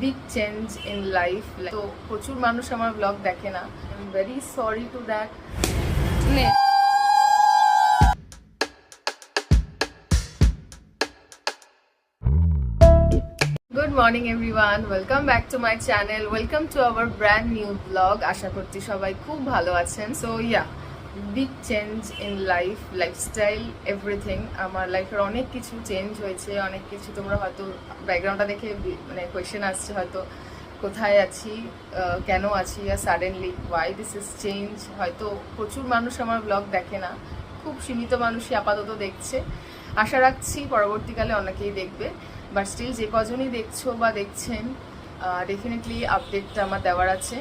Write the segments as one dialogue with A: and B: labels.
A: Big change in life. তো প্রচুর মানুষ আমার ব্লগ দেখে না, I am very sorry to that. Good morning everyone, welcome back to my channel, welcome to our brand new blog. আশা করছি সবাই খুব ভালো আছেন। So big change in life, lifestyle, everything. আমার লাইফের অনেক কিছু চেঞ্জ হয়েছে, অনেক কিছু তোমরা হয়তো ব্যাকগ্রাউন্ডটা দেখে মানে কোয়েশ্চেন আসছে হয়তো কোথায় আছি, কেন আছি, আর suddenly why this is change. হয়তো প্রচুর মানুষ আমার ব্লগ দেখে না, খুব সীমিত মানুষই আপাতত দেখছে। আশা রাখছি পরবর্তীকালে অনেকেই দেখবে, বাট স্টিল যে কজনই দেখছো বা দেখছেন, ডেফিনেটলি আপডেটটা আমার দেওয়ার আছে।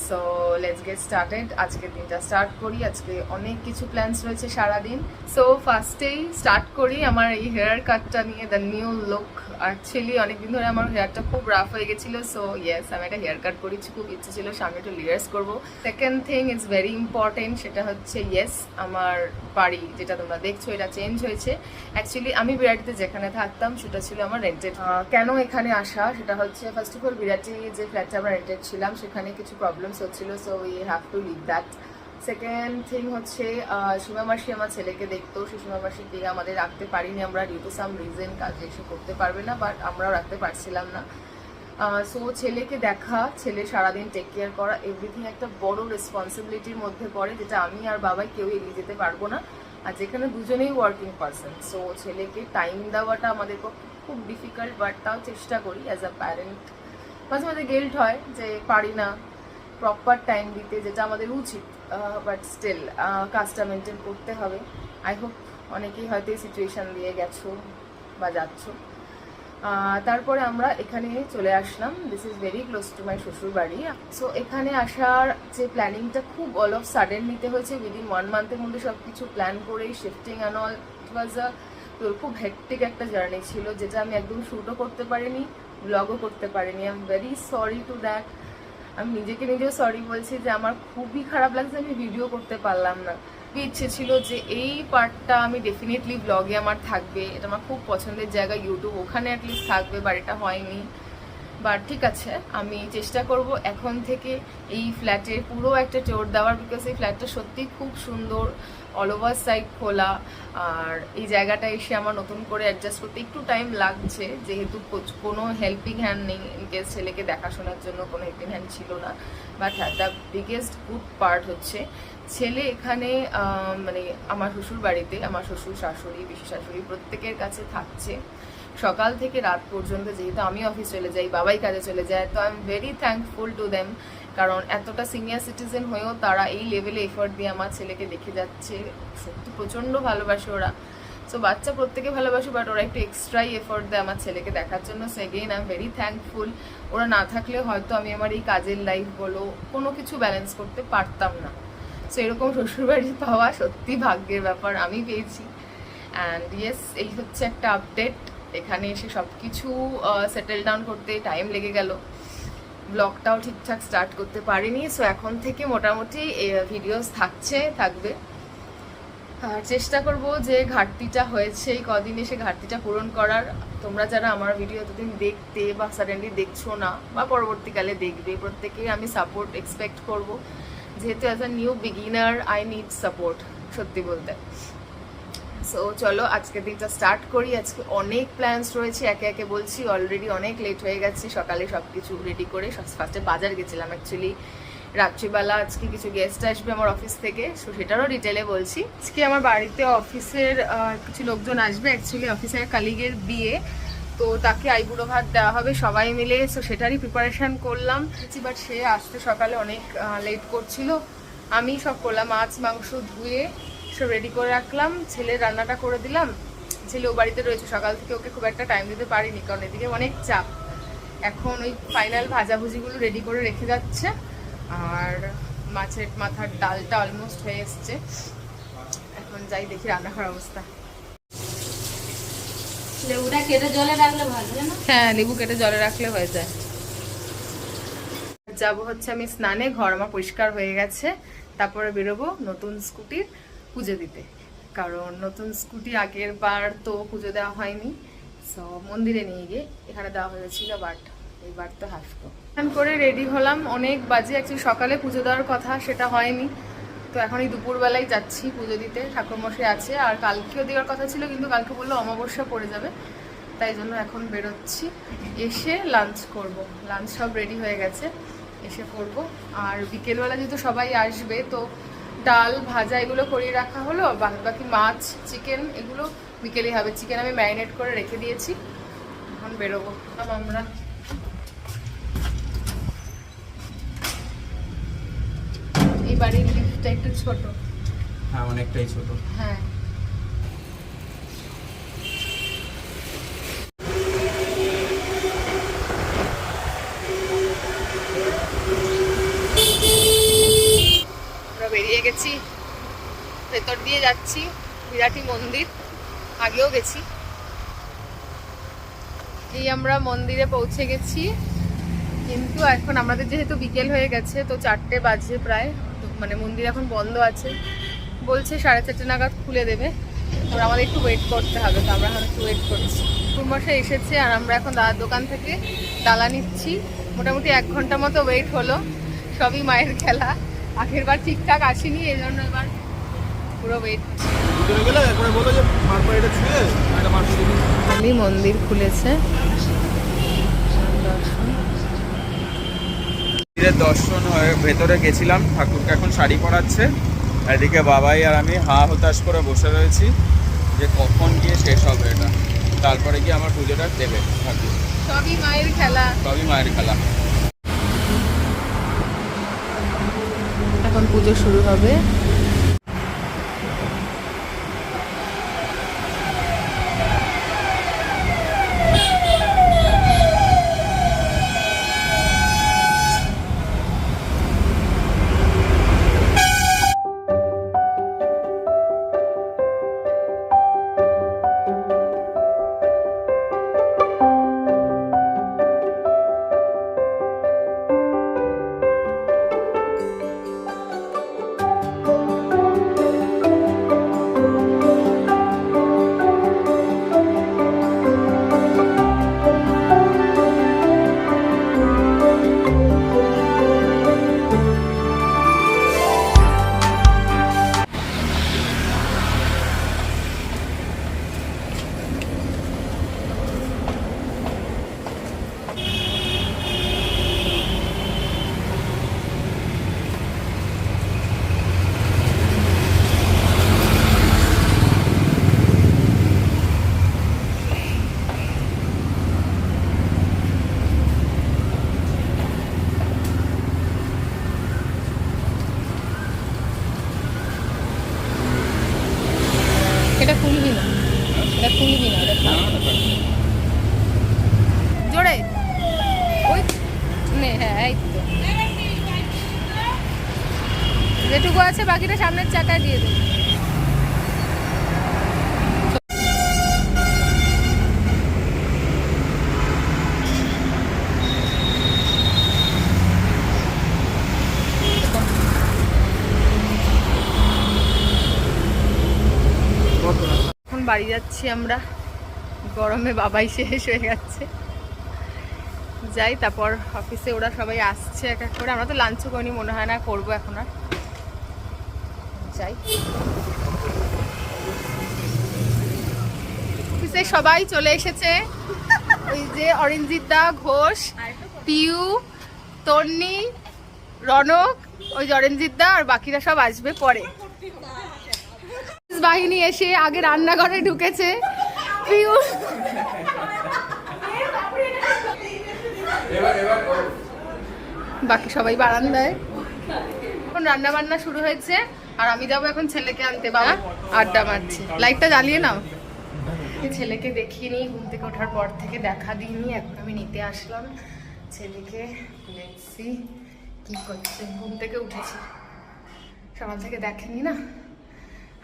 A: So let's get started. আজকের দিনটা স্টার্ট করি। আজকে অনেক কিছু প্ল্যানস রয়েছে সারাদিন। সো ফার্স্টেই স্টার্ট করি আমার এই হেয়ার কাটটা নিয়ে, দ্য নিউ লুক। অ্যাকচুয়ালি অনেকদিন ধরে আমার হেয়ারটা খুব রাফ হয়ে গেছিলো। সো ইয়েস, আমি একটা হেয়ার কাট করেছি, খুব ইচ্ছে ছিল সামনে একটু লেয়ার্স করবো। Second thing is very important, সেটা হচ্ছে ইয়েস, আমার বাড়ি যেটা তোমরা দেখছো এটা চেঞ্জ হয়েছে। অ্যাকচুয়ালি আমি বিরাটিতে যেখানে থাকতাম সেটা ছিল আমার রেন্টেড। কেন এখানে আসা, সেটা হচ্ছে ফার্স্ট অফ অল বিরাটি যে ফ্ল্যাটটা আমরা রেন্টেড ছিলাম সেখানে কিছু প্রবলেমস হচ্ছিল, so we have to leave that. Second thing হচ্ছে সীমা মাসি আমার ছেলেকে দেখতো, সেই সীমা মাসিকে আমাদের রাখতে পারিনি আমরা, ডিউ টু সাম রিজন। কাজে এসে করতে পারবে না, বাট আমরাও রাখতে পারছিলাম না। সো ছেলেকে দেখা, ছেলে সারাদিন টেক কেয়ার করা, এভরিথিং একটা বড় রেসপন্সিবিলিটির মধ্যে পড়ে, যেটা আমি আর বাবাই কেউ এগিয়ে যেতে পারবো না। আর যেখানে দুজনেই ওয়ার্কিং পারসন, সো ছেলেকে টাইম দেওয়াটা আমাদের পক্ষে খুব ডিফিকাল্ট, বাট তাও চেষ্টা করি অ্যাজ আ প্যারেন্ট। মাঝে মাঝে গিল্ট হয় যে পারি না প্রপার টাইম দিতে, যেটা আমাদের উচিত, বাট স্টিল কাজটা মেনটেন করতে হবে। আই হোপ অনেকেই হয়তো এই সিচুয়েশান দিয়ে গেছো বা যাচ্ছ। তারপরে আমরা এখানে চলে আসলাম। This is very close to my শ্বশুর বাড়ি। সো এখানে আসার যে প্ল্যানিংটা খুব অল অফ সাডেন নিতে হয়েছে, উইদিন 1 মান্থের মধ্যে সব কিছু প্ল্যান করেই, শিফটিং অ্যান্ড অল। ইট ওয়াজ খুব হেক্টিক একটা জার্নি ছিল, যেটা আমি একদম শ্যুটও করতে পারিনি, ব্লগও করতে পারিনি। I am very sorry to that. আমি নিজেও সরি বলছি যে আমার খুবই খারাপ লাগছে, আমি ভিডিও করতে পারলাম না। খুবই ইচ্ছে ছিল যে এই পার্টটা আমি ডেফিনেটলি ব্লগে আমার থাকবে, এটা আমার খুব পছন্দের জায়গা ইউটিউব, ওখানে অ্যাটলিস্ট থাকবে, বাট এটা হয়নি। বাট ঠিক আছে, আমি চেষ্টা করব এখন থেকে এই ফ্ল্যাটের পুরো একটা টোর দেওয়ার, বিকজ এই ফ্ল্যাটটা সত্যি খুব সুন্দর, অল ওভার সাইড খোলা। আর এই জায়গাটা এসে আমার নতুন করে অ্যাডজাস্ট করতে একটু টাইম লাগছে, যেহেতু কোনো হেল্পিং হ্যান্ড নেই। ইনকেস ছেলেকে দেখাশোনার জন্য কোনো হেল্পিং হ্যান্ড ছিল না। বাট হ্যাঁ, দ্য বিগেস্ট গুড পার্ট হচ্ছে ছেলে এখানে মানে আমার শ্বশুর বাড়িতে, আমার শ্বশুর শাশুড়ি, পিসি শাশুড়ি প্রত্যেকের কাছে থাকছে সকাল থেকে রাত পর্যন্ত। যেহেতু আমি অফিস চলে যাই, বাবাই কাজে চলে যায়, তো I am very thankful to them. কারণ এতটা সিনিয়র সিটিজেন হয়েও তারা এই লেভেলে এফোর্ট দিয়ে আমার ছেলেকে দেখে যাচ্ছে। সত্যি প্রচণ্ড ভালোবাসে ওরা। সো বাচ্চা প্রত্যেকে ভালোবাসে, বাট ওরা একটু এক্সট্রাই এফোর্ট দেয় আমার ছেলেকে দেখার জন্য। So again I am very thankful. ওরা না থাকলে হয়তো আমি আমার এই কাজের লাইফ বলো কোনো কিছু ব্যালেন্স করতে পারতাম না। সো এরকম শ্বশুরবাড়ি পাওয়া সত্যি ভাগ্যের ব্যাপার, আমি পেয়েছি। অ্যান্ড ইয়েস, এই হচ্ছে একটা আপডেট। এখানে এসে সব কিছু সেটেল ডাউন করতে টাইম লেগে গেল, ব্লগটাও ঠিকঠাক স্টার্ট করতে পারিনি। সো এখন থেকে মোটামুটি ভিডিওস থাকবে। আর চেষ্টা করব যে ঘাটতিটা হয়েছে এই কদিন এসে ঘাটতিটা পূরণ করার। তোমরা যারা আমার ভিডিও এতদিন দেখতে বা সাডেনলি দেখছো না বা পরবর্তীকালে দেখবে, প্রত্যেকেই আমি সাপোর্ট এক্সপেক্ট করব, যেহেতু as a new beginner I need support, সত্যি বলতে। সো চলো আজকের দিনটা স্টার্ট করি। আজকে অনেক প্ল্যানস রয়েছে, একে একে বলছি। অলরেডি অনেক লেট হয়ে গেছে, সকালে সব কিছু রেডি করে ফার্স্টে বাজার গেছিলাম অ্যাকচুয়ালি। রাত্রিবেলা আজকে কিছু গেস্ট আসবে আমার অফিস থেকে, সো সেটারও ডিটেলে বলছি। আজকে আমার বাড়িতে অফিসের কিছু লোকজন আসবে, অ্যাকচুয়ালি অফিসের কালিগের বিয়ে, তো তাকে আইবুড়ো ভাত দেওয়া হবে সবাই মিলে। সো সেটারই প্রিপারেশান করলাম, বাট সে আসতে সকালে অনেক লেট করছিল। আমি সব করলাম, মাছ মাংস ধুয়ে সব রেডি করে রাখলাম, ছেলের রান্নাটা করে দিলাম। ছেলেও বাড়িতে রয়েছে, সকাল থেকে ওকে খুব একটা টাইম দিতে পারিনি, কারণ এদিকে অনেক চাপ। এখন ওই ফাইনাল ভাজাভুজিগুলো রেডি করে রেখে যাচ্ছে। আর মাছের মাথার ডালটা অলমোস্ট হয়ে এসছে, এখন যাই দেখি রান্না করার অবস্থা।
B: লেবুটা কেটে জলে রাখলে ভালো না?
A: হ্যাঁ, লেবু কেটে জলে রাখলে হয়ে যায়। যাবো হচ্ছে আমি স্নানে, ঘর আমার পরিষ্কার হয়ে গেছে। তারপরে বেরোবো নতুন স্কুটির পুজো দিতে, কারণ নতুন স্কুটি আগের বার তো পুজো দেওয়া হয়নি। সো মন্দিরে নিয়ে গিয়ে এখানে দেওয়া হয়েছিল, বাট এবার তো হাসবো। স্নান করে রেডি হলাম, অনেক বাজে। অ্যাকচুয়ালি সকালে পুজো দেওয়ার কথা, সেটা হয়নি। তো এখন এই দুপুরবেলায় যাচ্ছি পুজো দিতে, ঠাকুরমশাই আছে। আর কালকেও দেওয়ার কথা ছিল, কিন্তু কালকে বললো অমাবস্যা পড়ে যাবে, তাই জন্য এখন বেরোচ্ছি। এসে লাঞ্চ করব, লাঞ্চ সব রেডি হয়ে গেছে, এসে করব। আর বিকেলবেলা যেহেতু সবাই আসবে, তো ডাল ভাজা এগুলো করিয়ে রাখা হলো। বাকি মাছ চিকেন এগুলো বিকেলেই হবে। চিকেন আমি ম্যারিনেট করে রেখে দিয়েছি, এখন বেরোবো আমরা। এই বাড়ির লিফটটা একটু ছোট।
C: হ্যাঁ, অনেকটাই ছোট।
A: হ্যাঁ, আমরা বেরিয়ে গেছি, ভেতর দিয়ে যাচ্ছি। বিরাটি মন্দির, আগেও গেছি। এই আমরা মন্দিরে পৌঁছে গেছি, কিন্তু এখন আমাদের যেহেতু বিকেল হয়ে গেছে, তো 4টে বাজে প্রায়, মানে মন্দির এখন বন্ধ আছে। বলছে 4:30 নাগাদ খুলে দেবে, তো আমাদের একটু ওয়েট করতে হবে। তো আমরা এখন একটু ওয়েট করছি। ঠাকুরমশাই এসেছে, আর আমরা এখন দাদার দোকান থেকে ডালা নিচ্ছি। মোটামুটি 1 ঘন্টা মতো ওয়েট হলো। সবই মায়ের খেলা, আগের বার ঠিকঠাক আসেনি, এই জন্য এবার পুরো ওয়েট। মন্দির খুলেছে,
C: দর্শন হয়ে ভেতরে গেছিলাম। ঠাকুরকে এখন শাড়ি পরাচ্ছে, এদিকে বাবাই আর আমি হা হতাশ করে বসে রয়েছি যে কখন গিয়ে শেষ হবে এটা, তারপরে গিয়ে আমার পুজোটা দেবে ঠাকুর।
A: সবই মায়ের খেলা,
C: সবই মায়ের খেলা।
A: এখন পুজো শুরু হবে। এটা খুলবি না, এটা খুলবি না, এটা থাক। জোরে ওই নে, হ্যাঁ এই তো যেটুকু আছে, বাকিটা সামনের চাকায় দিয়ে দেবো। এখন বাড়ি যাচ্ছি আমরা, গরমে বাবাই শেষ হয়ে যাচ্ছে। যাই, তারপর অফিসে ওরা সবাই আসছে এক এক করে। আমরা তো লাঞ্চও করিনি, মনে হয় না করবো এখন আর। যাই, অফিসে সবাই চলে এসেছে। ওই যে অরিঞ্জিত দা, ঘোষ, পিউ, তন্নি, রনক, ওই যে অরিঞ্জিত দা, আর বাকিরা সব আসবে পরে। বাহিনী এসে আগে রান্নাঘরে ঢুকেছে। পিউ বাকি সবাই বারান্দায়। এখন রান্না বান্না শুরু হয়েছে, আর আমি যাবো এখন ছেলেকে আনতে। বাবা আড্ডা মারছে, লাইটটা জ্বালিয়ে নাও। ছেলেকে দেখিয়ে নিই, ঘুম থেকে ওঠার পর থেকে দেখা দিইনি, এখন আমি নিতে আসলাম ছেলেকে। দেখছি কি করছে, ঘুম থেকে উঠেছি, সকাল থেকে দেখেনি না।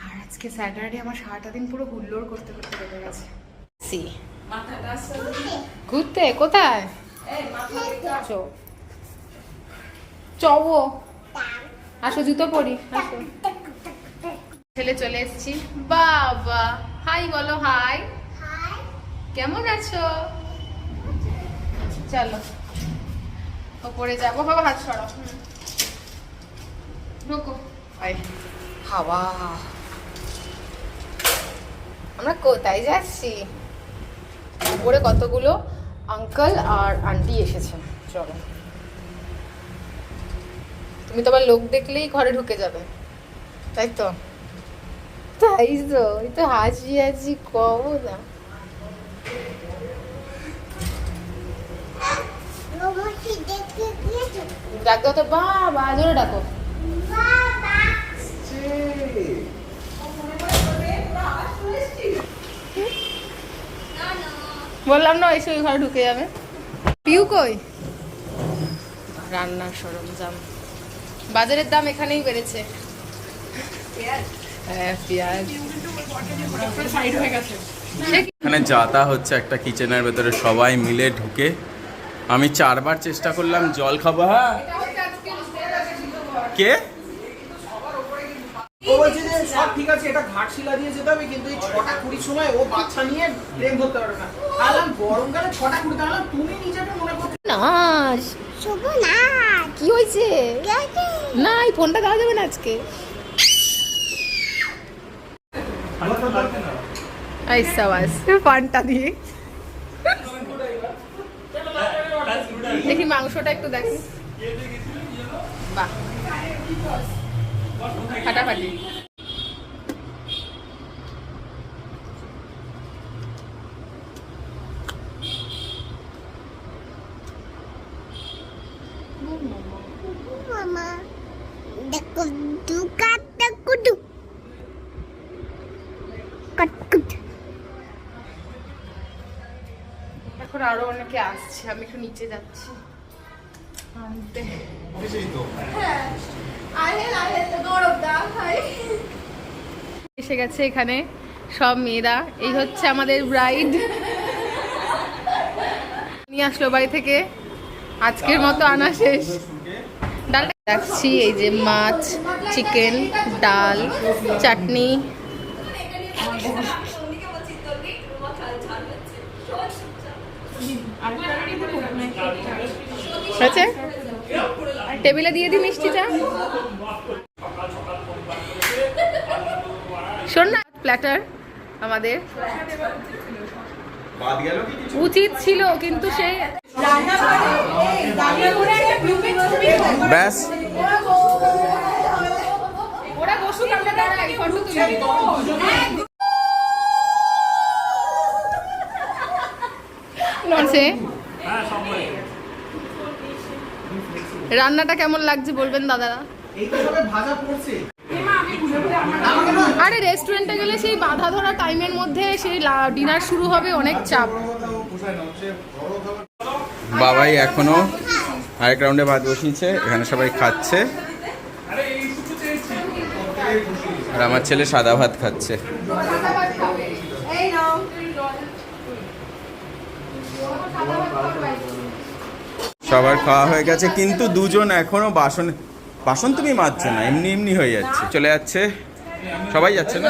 A: আর আজকে স্যাটারডে, আমার সারাটা দিন পুরো হুল্লোড় করতে করতে কেটে গেছে। ঘুরতে কোথায়? চবো, আসো জুতো পরি, আসো। ছেলে চলে এসেছি। বাবা হাই বলো, হাই, কেমন আছো? চলো ওপরে যাবো, বাবা হাত সরাও। ঢোকো। হাওয়া, আমরা কোথায় যাচ্ছি? উপরে কতগুলো আঙ্কেল আর আন্টি এসেছে। চলো, তুমি তো আবার লোক দেখলেই ঘরে ঢুকে যাবে, তাই তো? তাই তো, এই তো হাসি হাসি কব না। ডাকো তো বাবা, জোরে ডাকো। বললাম না এসে ওই ঘরে ঢুকে যাবে। পিউ কই? রান্নার সরঞ্জাম, বাজারের দাম এখানেই বেড়েছে। হ্যাঁ, পেঁয়াজ
C: এখানে যাতা হচ্ছে একটা কিচেনের ভেতরে সবাই মিলে ঢুকে। আমি 4 বার চেষ্টা করলাম জল খাবো। হ্যাঁ, কে
D: ও বলছে যে সব ঠিক আছে, এটা ঘাটশিলা দিয়ে যেতে হবে, কিন্তু এই 6টা 20 সময় ও বাচ্চা নিয়ে ট্রেন ধরতে পারবে না। আলাম গরমকালে 6টা 20 আলাম, তুমি নিজেকে মনে করছো
A: না শুভ না। কি হয়েছে? না, এই ফোনটা দেওয়া যাবে না আজকে। ऐसा बस পানটা দিয়ে দেখি মাংসটা একটু দেখি। বাহ, ফাটাফাটি।
E: Mama, dakudu katakudu. Katkut.
A: এখন আরো অনেকে আসছে, আমি একটু নিচে যাচ্ছি আনতে। এসে গেছে এখানে সব মেয়েরা। এই হচ্ছে আমাদের ব্রাইড, নিয়ে আসলো বাড়ি থেকে। আজকের মতো আনা শেষ। ডালটা রাখছি, এই যে মাছ, চিকেন, ডাল, চাটনি। আছে টেবিলে দিয়ে দিই মিষ্টিটা। শোন না, প্ল্যাটার আমাদের উচিত ছিল, কিন্তু সেই
C: ব্যাস
A: ওরা বসুক, আমরা দাঁড়াই, ফটো তুলি। নড়ছে। রান্নাটা কেমন লাগছে বলবেন দাদারা?
D: এই তো সবে ভাজা পড়ছে।
A: আরে রেস্টুরেন্টে গেলে সেই বাধা ধরা টাইমের মধ্যে সেই ডিনার শুরু হবে, অনেক চাপ।
C: বাবাই এখনো আরেক রাউন্ডে ভাত বসিয়েছে, এখানে সবাই খাচ্ছে। আর আমার ছেলে সাদা ভাত খাচ্ছে। সবার খাওয়া হয়ে গেছে, কিন্তু দুজন এখনো বাসন বাসন তুমি মাজছো না, এমনি এমনি হয়ে যাচ্ছে, চলে যাচ্ছে। সবাই যাচ্ছে না?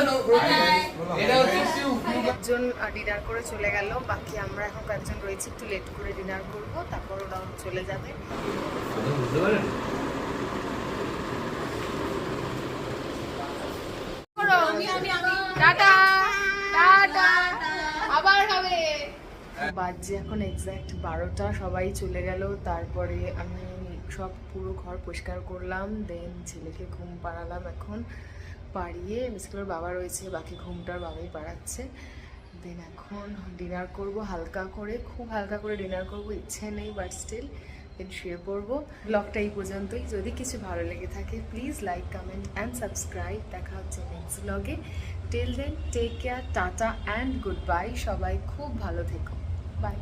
A: একজন ডিনার করে চলে গেল, বাকি আমরা এখন কয়েকজন রয়েছি, একটু লেট করে ডিনার করব, তারপর ওরা চলে যাবে। টাটা টাটা, আবার হবে। বাজে এখন এক্স্যাক্ট 12টা, সবাই চলে গেল। তারপরে আমি সব পুরো ঘর পরিষ্কার করলাম, দেন ছেলেকে ঘুম পাড়ালাম। এখন পাড়িয়ে মিসকেলের বাবা রয়েছে, বাকি ঘুমটার বাবাই পাড়াচ্ছে। দেন এখন ডিনার করব হালকা করে, খুব হালকা করে ডিনার করব, ইচ্ছে নেই, বাট স্টিল দেন শুয়ে পড়বো। ব্লগটা এই পর্যন্তই। যদি কিছু ভালো লেগে থাকে please like, comment and subscribe. দেখা হচ্ছে নেক্সট ব্লগে। Till then take care, tata and goodbye. সবাই খুব ভালো থেকো, বাই।